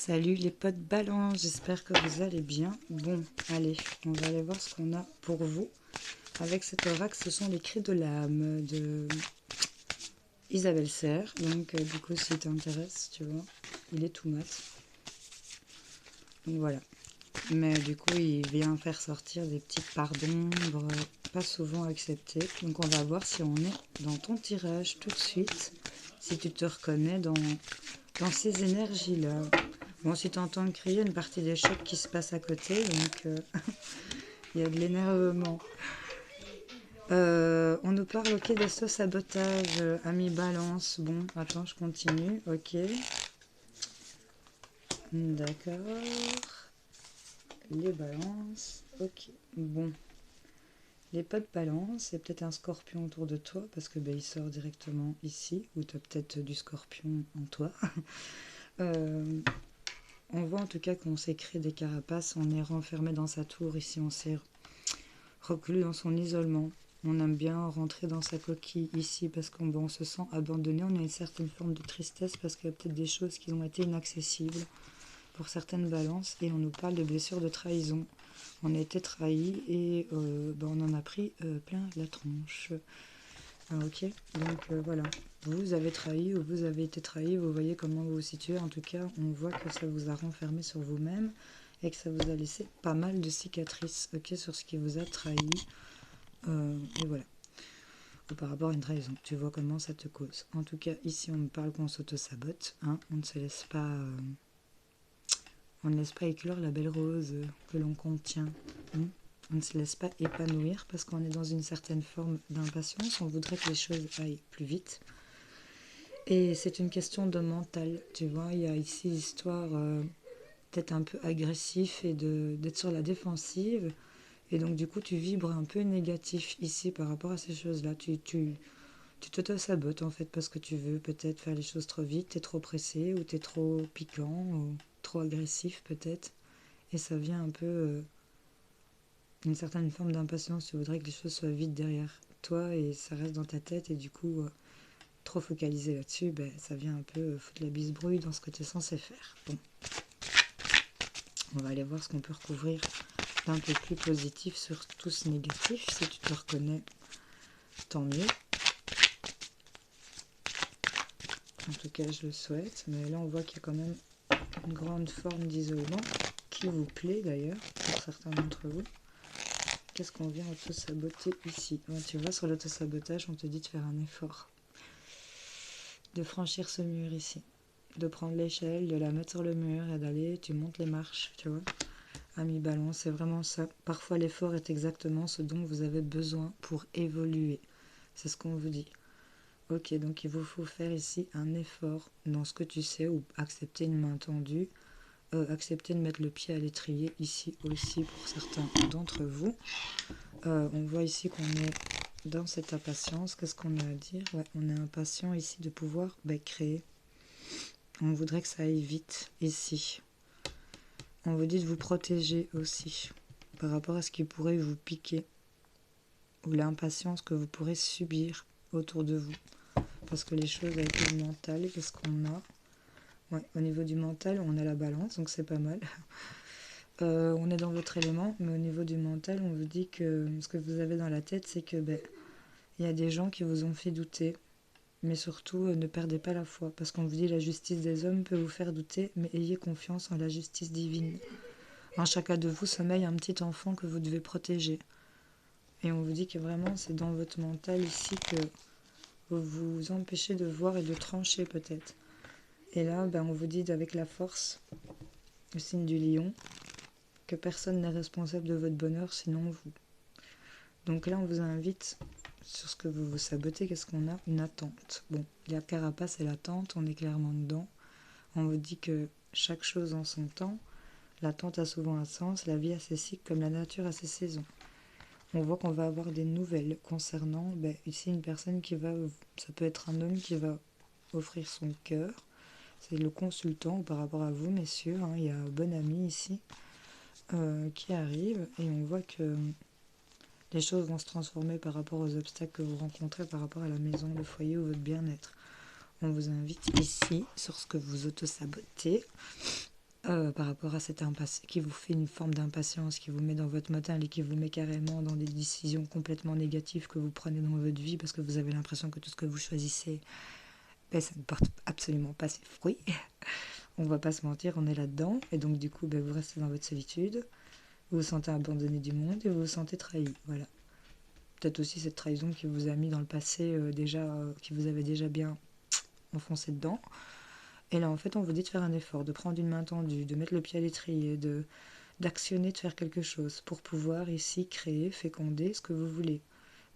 Salut les potes balance, j'espère que vous allez bien. Bon, allez, on va aller voir ce qu'on a pour vous. Avec cet oracle, ce sont les cris de l'âme de Isabelle Serre. Donc du coup, si t'intéresse, tu vois, il est tout mat. Donc voilà. Mais du coup, il vient faire sortir des petites parts d'ombre, pas souvent acceptées. Donc on va voir si on est dans ton tirage tout de suite. Si tu te reconnais dans ces énergies-là. Bon, si tu entends crier, une partie des chocs qui se passe à côté, donc il y a de l'énervement. On nous parle, ok, d'auto-sabotage, ami balance. Bon, attends, je continue, ok. D'accord. Les balances, ok. Bon. Les potes balance, il y a peut-être un scorpion autour de toi, parce que il sort directement ici, ou tu as peut-être du scorpion en toi. On voit en tout cas qu'on s'est créé des carapaces, on est renfermé dans sa tour, ici on s'est reclus dans son isolement. On aime bien rentrer dans sa coquille ici parce qu'on se sent abandonné, on a une certaine forme de tristesse parce qu'il y a peut-être des choses qui ont été inaccessibles pour certaines balances et on nous parle de blessures de trahison. On a été trahi et on en a pris plein la tronche. Ah, ok, donc voilà. Vous avez trahi ou vous avez été trahi, vous voyez comment vous vous situez. En tout cas, on voit que ça vous a renfermé sur vous-même et que ça vous a laissé pas mal de cicatrices, ok, sur ce qui vous a trahi. Et voilà. Ou par rapport à une trahison, tu vois comment ça te cause. En tout cas, ici, on me parle qu'on s'auto-sabote. Hein, on ne se laisse pas... on ne laisse pas éclore la belle rose que l'on contient. Hein. On ne se laisse pas épanouir parce qu'on est dans une certaine forme d'impatience. On voudrait que les choses aillent plus vite. Et c'est une question de mental. Tu vois, il y a ici l'histoire d'être un peu agressif et d'être sur la défensive. Et donc, du coup, tu vibres un peu négatif ici par rapport à ces choses-là. Tu t'auto-sabotes en fait parce que tu veux peut-être faire les choses trop vite, t'es trop pressé ou t'es trop piquant ou trop agressif peut-être. Et ça vient un peu d'une certaine forme d'impatience. Tu voudrais que les choses soient vite derrière toi et ça reste dans ta tête et du coup, trop focalisé là-dessus, ça vient un peu foutre la bisbrouille dans ce que tu es censé faire. Bon, on va aller voir ce qu'on peut recouvrir d'un peu plus positif sur tout ce négatif. Si tu te reconnais, tant mieux. En tout cas, je le souhaite. Mais là, on voit qu'il y a quand même une grande forme d'isolement qui vous plaît d'ailleurs, pour certains d'entre vous. Qu'est-ce qu'on vient auto-saboter ici? Tu vois, sur l'auto-sabotage, on te dit de faire un effort. De franchir ce mur ici. De prendre l'échelle, de la mettre sur le mur et d'aller, tu montes les marches, tu vois. Ami balance, c'est vraiment ça. Parfois, l'effort est exactement ce dont vous avez besoin pour évoluer. C'est ce qu'on vous dit. Ok, donc il vous faut faire ici un effort dans ce que tu sais ou accepter une main tendue. Accepter de mettre le pied à l'étrier ici aussi pour certains d'entre vous. On voit ici qu'on est dans cette impatience. Qu'est-ce qu'on a à dire? Ouais, on est impatient ici de pouvoir créer. On voudrait que ça aille vite ici. On vous dit de vous protéger aussi par rapport à ce qui pourrait vous piquer ou l'impatience que vous pourrez subir autour de vous. Parce que les choses avec le mental, qu'est-ce qu'on a? Ouais, au niveau du mental, on a la balance, donc c'est pas mal. On est dans votre élément, mais au niveau du mental, on vous dit que ce que vous avez dans la tête, c'est que il y a des gens qui vous ont fait douter. Mais surtout, ne perdez pas la foi, parce qu'on vous dit la justice des hommes peut vous faire douter, mais ayez confiance en la justice divine. En chacun de vous sommeille un petit enfant que vous devez protéger. Et on vous dit que vraiment, c'est dans votre mental ici que vous vous empêchez de voir et de trancher peut-être. Et là, on vous dit avec la force, le signe du lion, que personne n'est responsable de votre bonheur sinon vous. Donc là, on vous invite sur ce que vous vous sabotez. Qu'est-ce qu'on a? Une attente. Bon, la carapace et l'attente, on est clairement dedans. On vous dit que chaque chose en son temps. L'attente a souvent un sens, la vie a ses cycles comme la nature a ses saisons. On voit qu'on va avoir des nouvelles concernant ici une personne qui va, ça peut être un homme qui va offrir son cœur. C'est le consultant par rapport à vous, messieurs. Hein, il y a un bon ami ici qui arrive et on voit que les choses vont se transformer par rapport aux obstacles que vous rencontrez, par rapport à la maison, le foyer ou votre bien-être. On vous invite ici sur ce que vous auto-sabotez. par rapport à cette impatience, qui vous fait une forme d'impatience, qui vous met dans votre motel et qui vous met carrément dans des décisions complètement négatives que vous prenez dans votre vie parce que vous avez l'impression que tout ce que vous choisissez, ben, ça ne porte absolument pas ses fruits. On va pas se mentir, on est là-dedans. Et donc du coup, ben, vous restez dans votre solitude, vous vous sentez abandonné du monde et vous vous sentez trahi. Voilà. Peut-être aussi cette trahison qui vous a mis dans le passé qui vous avait déjà bien enfoncé dedans. Et là, en fait, on vous dit de faire un effort, de prendre une main tendue, de mettre le pied à l'étrier, d'actionner, de faire quelque chose pour pouvoir ici créer, féconder ce que vous voulez.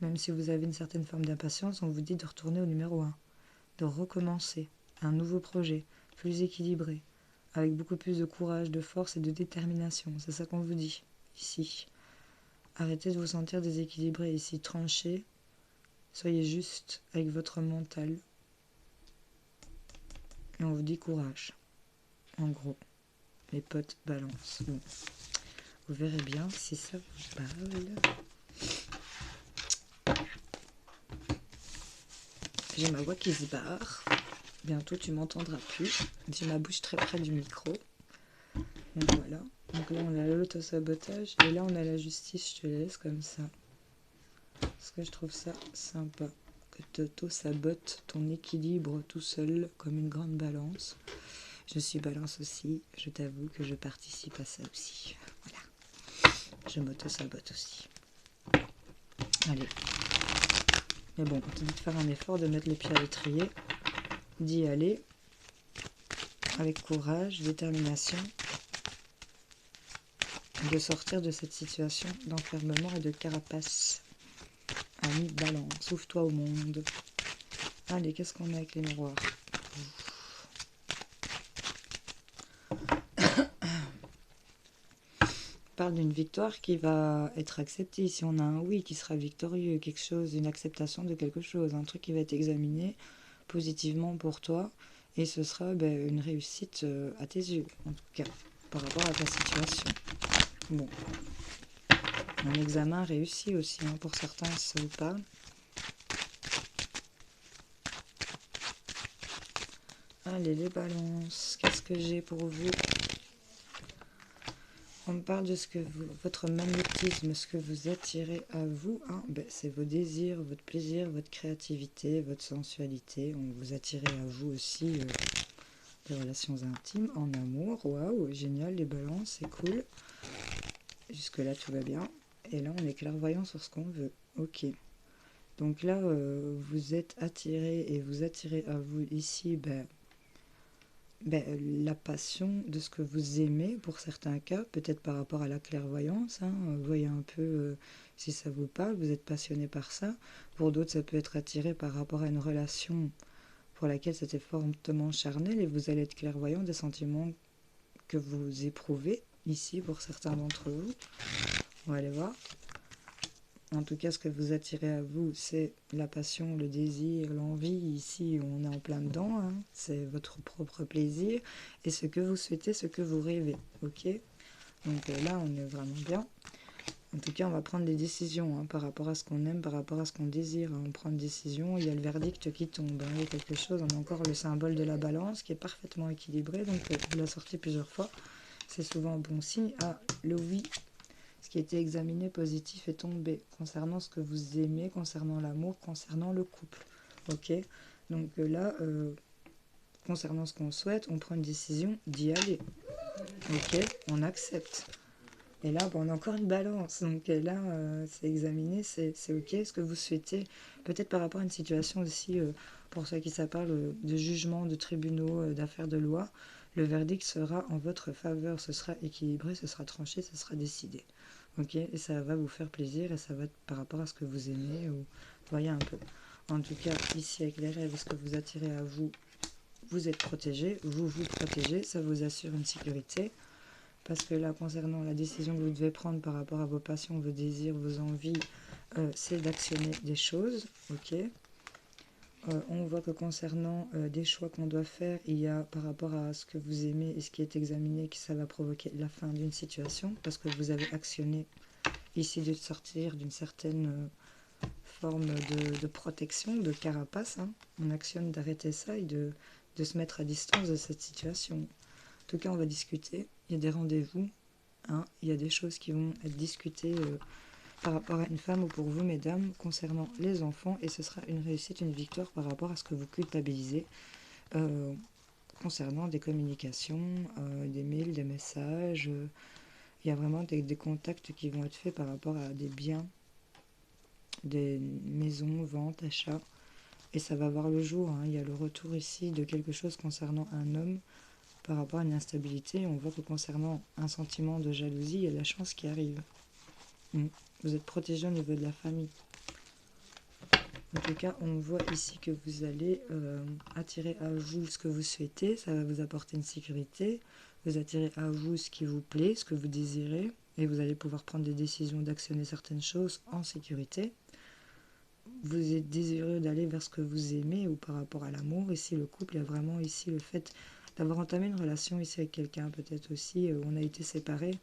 Même si vous avez une certaine forme d'impatience, on vous dit de retourner au numéro 1, de recommencer un nouveau projet, plus équilibré, avec beaucoup plus de courage, de force et de détermination. C'est ça qu'on vous dit ici. Arrêtez de vous sentir déséquilibré ici, tranché. Soyez juste avec votre mental. Et on vous dit courage. En gros, les potes balance. Bon. Vous verrez bien si ça vous parle. J'ai ma voix qui se barre. Bientôt tu m'entendras plus. J'ai ma bouche très près du micro. Donc voilà. Donc là on a l'auto-sabotage. Et là on a la justice. Je te laisse comme ça. Parce que je trouve ça sympa. Que tu auto-sabotes ton équilibre tout seul comme une grande balance. Je suis balance aussi. Je t'avoue que je participe à ça aussi. Voilà. Je m'auto-sabote aussi. Allez. Mais bon, on te dit de faire un effort, de mettre le pied à l'étrier, d'y aller, avec courage, détermination, de sortir de cette situation d'enfermement et de carapace. Ami, balance, ouvre-toi au monde. Allez, qu'est-ce qu'on a avec les miroirs? On parle d'une victoire qui va être acceptée. Si on a un oui qui sera victorieux, quelque chose, une acceptation de quelque chose, un truc qui va être examiné positivement pour toi, et ce sera une réussite à tes yeux, en tout cas, par rapport à ta situation. Bon, un examen réussi aussi, hein, pour certains, si ça vous parle. Allez, les balances, qu'est-ce que j'ai pour vous? On me parle de votre magnétisme, ce que vous attirez à vous. Hein, c'est vos désirs, votre plaisir, votre créativité, votre sensualité. On vous attirez à vous aussi des relations intimes, en amour. Waouh, génial, les balances, c'est cool. Jusque-là, tout va bien. Et là, on est clairvoyant sur ce qu'on veut. Ok. Donc là, vous êtes attiré et vous attirez à vous ici la passion de ce que vous aimez pour certains cas, peut-être par rapport à la clairvoyance, hein, voyez un peu si ça vous parle, vous êtes passionné par ça. Pour d'autres, ça peut être attiré par rapport à une relation pour laquelle c'était fortement charnel et vous allez être clairvoyant des sentiments que vous éprouvez ici pour certains d'entre vous. On va aller voir. En tout cas, ce que vous attirez à vous, c'est la passion, le désir, l'envie. Ici, on est en plein dedans. Hein. C'est votre propre plaisir. Et ce que vous souhaitez, ce que vous rêvez. Ok? Donc là, on est vraiment bien. En tout cas, on va prendre des décisions hein, par rapport à ce qu'on aime, par rapport à ce qu'on désire. On prend une décision, il y a le verdict qui tombe. Hein. Il y a quelque chose, on a encore le symbole de la balance qui est parfaitement équilibré. Donc, vous l'a sorti plusieurs fois. C'est souvent un bon signe. Ah, le oui. Ce qui a été examiné positif est tombé concernant ce que vous aimez, concernant l'amour, concernant le couple. Ok? Donc là, concernant ce qu'on souhaite, on prend une décision d'y aller. Ok? On accepte. Et là, on a encore une balance. Donc là, c'est examiné, c'est ok. Ce que vous souhaitez, peut-être par rapport à une situation aussi, pour ceux qui ça parle de jugement, de tribunaux, d'affaires de loi, le verdict sera en votre faveur. Ce sera équilibré, ce sera tranché, ce sera décidé. Ok, et ça va vous faire plaisir et ça va être par rapport à ce que vous aimez ou voyez un peu. En tout cas, ici avec les rêves, ce que vous attirez à vous, vous êtes protégé, vous vous protégez, ça vous assure une sécurité. Parce que là, concernant la décision que vous devez prendre par rapport à vos passions, vos désirs, vos envies, c'est d'actionner des choses. Ok. On voit que concernant des choix qu'on doit faire, il y a par rapport à ce que vous aimez et ce qui est examiné, que ça va provoquer la fin d'une situation, parce que vous avez actionné ici de sortir d'une certaine forme de protection, de carapace. Hein. On actionne d'arrêter ça et de se mettre à distance de cette situation. tout cas, on va discuter. Il y a des rendez-vous. Hein, il y a des choses qui vont être discutées par rapport à une femme ou pour vous, mesdames, concernant les enfants. Et ce sera une réussite, une victoire par rapport à ce que vous culpabilisez concernant des communications, des mails, des messages. Il y a vraiment des contacts qui vont être faits par rapport à des biens, des maisons, ventes, achats. Et ça va voir le jour. Hein. Il y a le retour ici de quelque chose concernant un homme par rapport à une instabilité. On voit que concernant un sentiment de jalousie, il y a de la chance qui arrive. Vous êtes protégé au niveau de la famille. En tout cas, on voit ici que vous allez attirer à vous ce que vous souhaitez. Ça va vous apporter une sécurité. Vous attirez à vous ce qui vous plaît, ce que vous désirez. Et vous allez pouvoir prendre des décisions d'actionner certaines choses en sécurité. Vous êtes désireux d'aller vers ce que vous aimez ou par rapport à l'amour. Ici, le couple, il y a vraiment ici le fait d'avoir entamé une relation ici avec quelqu'un. Peut-être aussi, on a été séparés. Et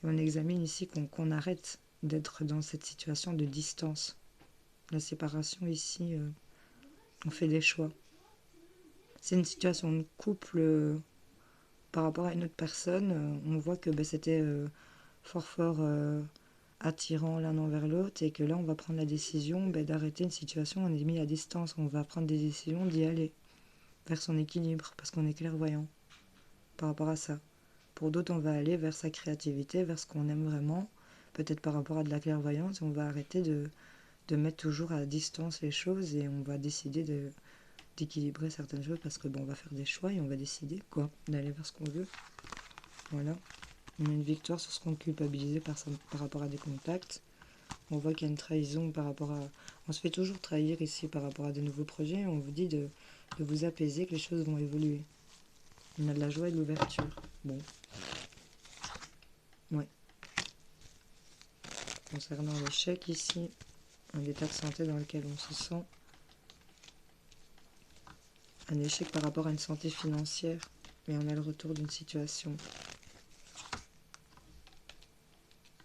on examine ici qu'on arrête d'être dans cette situation de distance. La séparation ici, on fait des choix. C'est une situation de couple par rapport à une autre personne. On voit que c'était fort attirant l'un envers l'autre et que là on va prendre la décision d'arrêter une situation. On est mis à distance, on va prendre des décisions d'y aller vers son équilibre parce qu'on est clairvoyant par rapport à ça. Pour d'autres, on va aller vers sa créativité, vers ce qu'on aime vraiment, peut-être par rapport à de la clairvoyance. On va arrêter de mettre toujours à distance les choses et on va décider d'équilibrer certaines choses parce que on va faire des choix et on va décider d'aller vers ce qu'on veut. Voilà. On a une victoire sur ce qu'on culpabilisait par rapport à des contacts. On voit qu'il y a une trahison par rapport à... On se fait toujours trahir ici par rapport à de nouveaux projets. On vous dit de vous apaiser, que les choses vont évoluer. On a de la joie et de l'ouverture. Bon. Ouais. Concernant l'échec ici, un état de santé dans lequel on se sent. Un échec par rapport à une santé financière. Mais on a le retour d'une situation.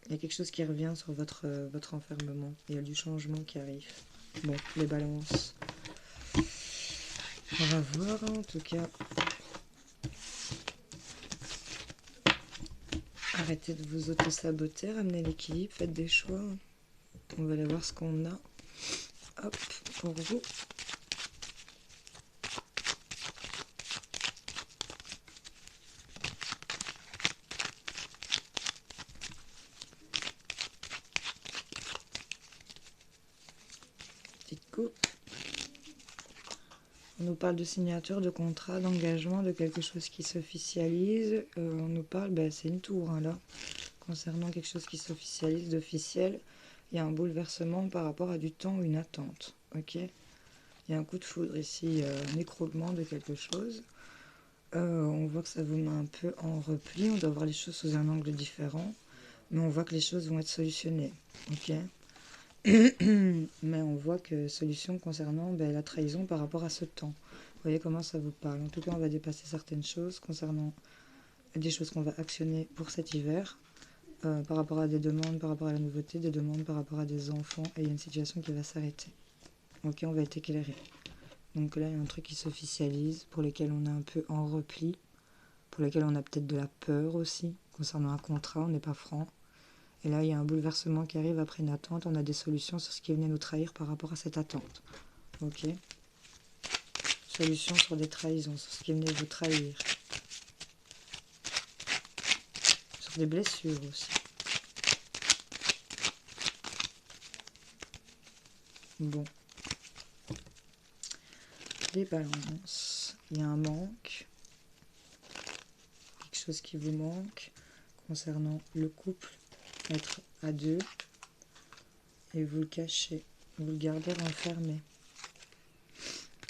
Il y a quelque chose qui revient sur votre enfermement. Il y a du changement qui arrive. Bon, les balances. On va voir en tout cas. Arrêtez de vous auto-saboter, ramenez l'équilibre, faites des choix. On va aller voir ce qu'on a. Hop, pour vous. Petite coupe. On nous parle de signature, de contrat, d'engagement, de quelque chose qui s'officialise. On nous parle, c'est une tour là. Concernant quelque chose qui s'officialise, d'officiel, il y a un bouleversement par rapport à du temps ou une attente. Ok. Il y a un coup de foudre ici, un écroulement de quelque chose. On voit que ça vous met un peu en repli. On doit voir les choses sous un angle différent. Mais on voit que les choses vont être solutionnées. Ok. Mais on voit que solution concernant la trahison par rapport à ce temps. Vous voyez comment ça vous parle. En tout cas, on va dépasser certaines choses concernant des choses qu'on va actionner pour cet hiver. Par rapport à des demandes, par rapport à la nouveauté, des demandes par rapport à des enfants. Et il y a une situation qui va s'arrêter. Ok, on va être éclairé. Donc là, il y a un truc qui s'officialise, pour lequel on est un peu en repli, pour lequel on a peut-être de la peur aussi. Concernant un contrat, on n'est pas franc. Et là, il y a un bouleversement qui arrive après une attente. On a des solutions sur ce qui venait nous trahir par rapport à cette attente. Ok. Solutions sur des trahisons, sur ce qui venait vous trahir. Sur des blessures aussi. Bon. Les balances. Il y a un manque. Quelque chose qui vous manque. Concernant le couple. Être à deux. Et vous le cachez. Vous le gardez renfermé.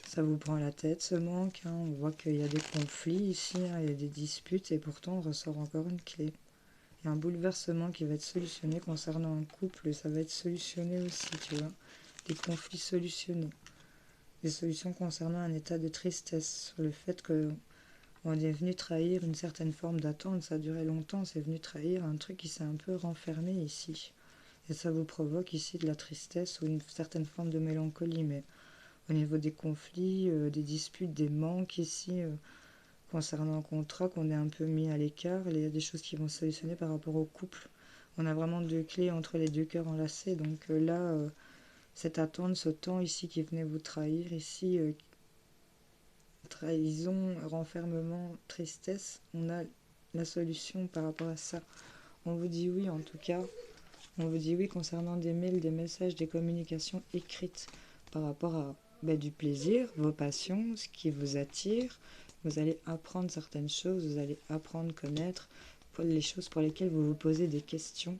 Ça vous prend la tête ce manque. Hein. On voit qu'il y a des conflits ici. Hein. Il y a des disputes. Et pourtant on ressort encore une clé. Il y a un bouleversement qui va être solutionné concernant un couple. Ça va être solutionné aussi, tu vois. Des conflits solutionnés. Des solutions concernant un état de tristesse. Sur le fait que on est venu trahir une certaine forme d'attente. Ça a duré longtemps. C'est venu trahir un truc qui s'est un peu renfermé ici. Et ça vous provoque ici de la tristesse ou une certaine forme de mélancolie. Mais au niveau des conflits, des disputes, des manques ici, concernant le contrat, qu'on est un peu mis à l'écart. Il y a des choses qui vont se solutionner par rapport au couple. On a vraiment deux clés entre les deux cœurs enlacés. Donc là, cette attente, ce temps ici qui venait vous trahir, ici, trahison, renfermement, tristesse, on a la solution par rapport à ça. On vous dit oui en tout cas. On vous dit oui concernant des mails, des messages, des communications écrites par rapport à du plaisir, vos passions, ce qui vous attire. Vous allez apprendre certaines choses, vous allez apprendre, connaître les choses pour lesquelles vous vous posez des questions.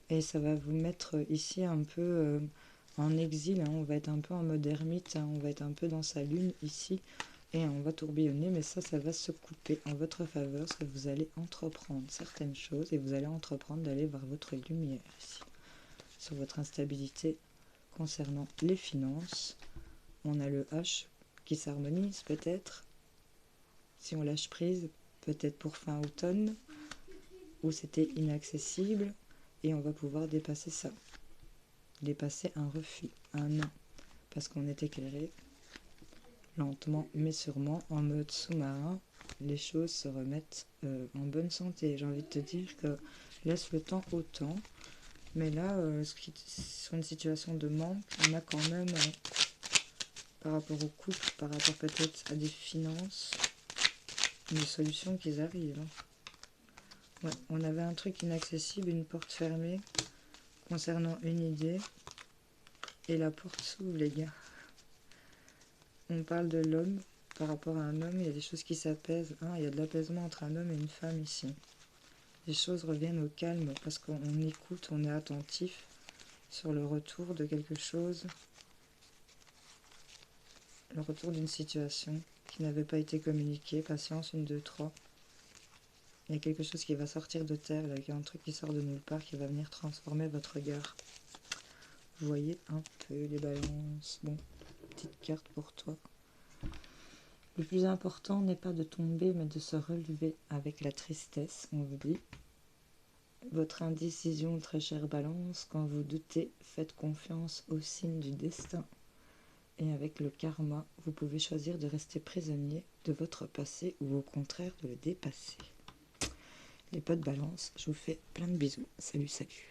Et ça va vous mettre ici un peu en exil, hein. On va être un peu en mode ermite, hein. On va être un peu dans sa lune ici. Et on va tourbillonner, mais ça va se couper en votre faveur, parce que vous allez entreprendre certaines choses et vous allez entreprendre d'aller vers votre lumière ici. Sur votre instabilité concernant les finances, on a le H qui s'harmonise peut-être. Si on lâche prise, peut-être pour fin automne, où c'était inaccessible, et on va pouvoir dépasser ça. Dépasser un refus, un non, parce qu'on est éclairé. Lentement mais sûrement, en mode sous-marin, les choses se remettent en bonne santé. J'ai envie de te dire que laisse le temps au temps. Mais là, sur une situation de manque, on a quand même, par rapport au couple, par rapport peut-être à des finances, des solutions qui arrivent. Ouais, on avait un truc inaccessible, une porte fermée, concernant une idée. Et la porte s'ouvre, les gars. On parle de l'homme. Par rapport à un homme, il y a des choses qui s'apaisent. Il y a de l'apaisement entre un homme et une femme ici. Les choses reviennent au calme parce qu'on écoute, on est attentif sur le retour de quelque chose. Le retour d'une situation qui n'avait pas été communiquée. Patience, 1, 2, 3. Il y a quelque chose qui va sortir de terre. Là, il y a un truc qui sort de nulle part qui va venir transformer votre regard. Vous voyez un peu les balances. Bon, petite carte pour toi. Le plus important n'est pas de tomber, mais de se relever avec la tristesse, on vous dit. Votre indécision, très chère Balance, quand vous doutez, faites confiance au signe du destin. Et avec le karma, vous pouvez choisir de rester prisonnier de votre passé ou au contraire de le dépasser. Les potes Balance, je vous fais plein de bisous. Salut, salut.